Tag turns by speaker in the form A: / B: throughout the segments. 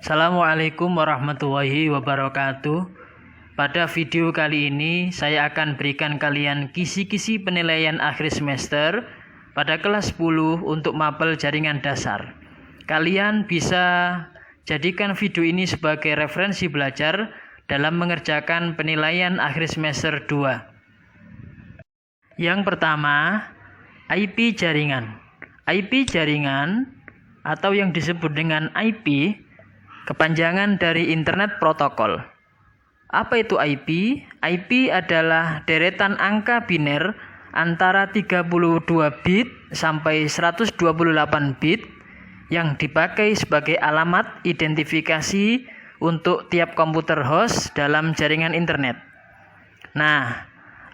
A: Assalamualaikum warahmatullahi wabarakatuh. Pada video kali ini saya akan berikan kalian kisi-kisi penilaian akhir semester pada kelas 10 untuk mapel jaringan dasar. Kalian bisa jadikan video ini sebagai referensi belajar dalam mengerjakan penilaian akhir semester 2. Yang pertama, IP jaringan. IP jaringan atau yang disebut dengan IP kepanjangan dari Internet Protocol. Apa itu IP? IP adalah deretan angka biner antara 32 bit sampai 128 bit yang dipakai sebagai alamat identifikasi untuk tiap komputer host dalam jaringan internet. Nah,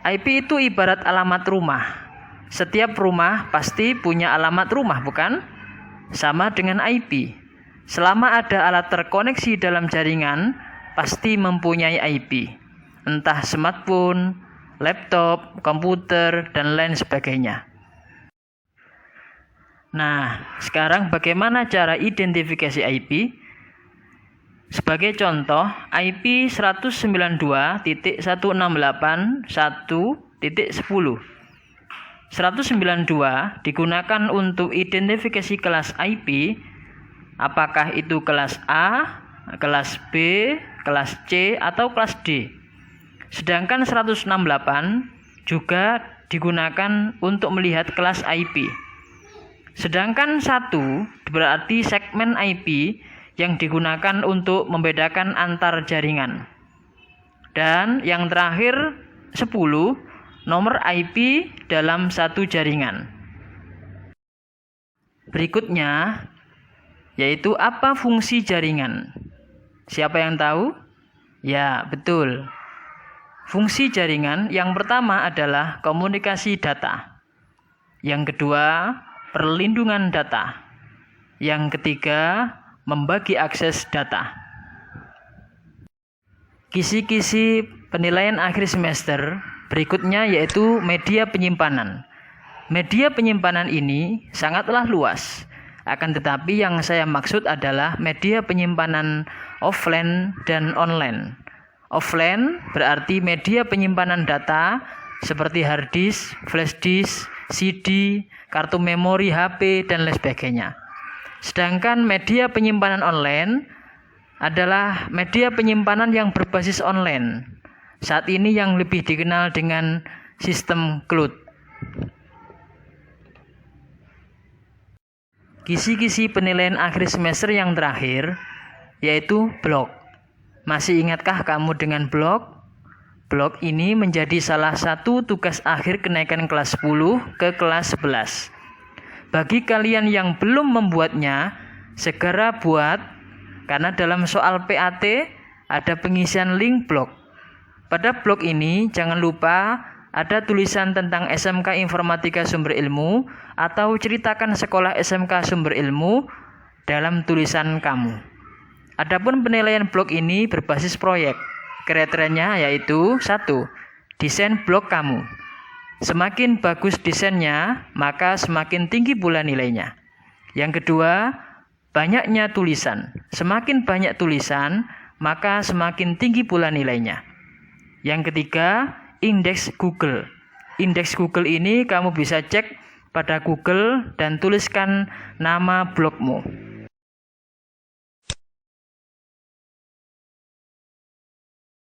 A: IP itu ibarat alamat rumah. Setiap rumah pasti punya alamat rumah, bukan? Sama dengan IP. Selama ada alat terkoneksi dalam jaringan, pasti mempunyai IP. Entah smartphone, laptop, komputer, dan lain sebagainya. Nah, sekarang bagaimana cara identifikasi IP? Sebagai contoh, IP 192.168.1.10. 192 digunakan untuk identifikasi kelas IP. Apakah itu kelas A, kelas B, kelas C, atau kelas D. Sedangkan 168 juga digunakan untuk melihat kelas IP. Sedangkan 1 berarti segmen IP yang digunakan untuk membedakan antar jaringan. Dan yang terakhir 10, nomor IP dalam satu jaringan. Berikutnya yaitu apa fungsi jaringan? Siapa yang tahu? Ya, betul. Fungsi jaringan yang pertama adalah komunikasi data. Yang kedua, perlindungan data. Yang ketiga, membagi akses data. Kisi-kisi penilaian akhir semester berikutnya yaitu media penyimpanan. Media penyimpanan ini sangatlah luas. Akan tetapi yang saya maksud adalah media penyimpanan offline dan online. Offline berarti media penyimpanan data seperti hard disk, flash disk, CD, kartu memori HP, dan lain sebagainya. Sedangkan media penyimpanan online adalah media penyimpanan yang berbasis online. Saat ini yang lebih dikenal dengan sistem cloud. Kisi-kisi penilaian akhir semester yang terakhir yaitu blog. Masih ingatkah kamu dengan blog? Blog ini menjadi salah satu tugas akhir kenaikan kelas 10 ke kelas 11. Bagi kalian yang belum membuatnya, segera buat karena dalam soal PAT ada pengisian link blog. Pada blog ini jangan lupa ada tulisan tentang SMK Informatika Sumber Ilmu atau ceritakan sekolah SMK Sumber Ilmu dalam tulisan kamu. Adapun penilaian blog ini berbasis proyek. Kriterianya yaitu 1. Desain blog kamu. Semakin bagus desainnya, maka semakin tinggi pula nilainya. Yang kedua, banyaknya tulisan. Semakin banyak tulisan, maka semakin tinggi pula nilainya. Yang ketiga, indeks Google. Indeks Google ini kamu bisa cek pada Google dan tuliskan nama blogmu.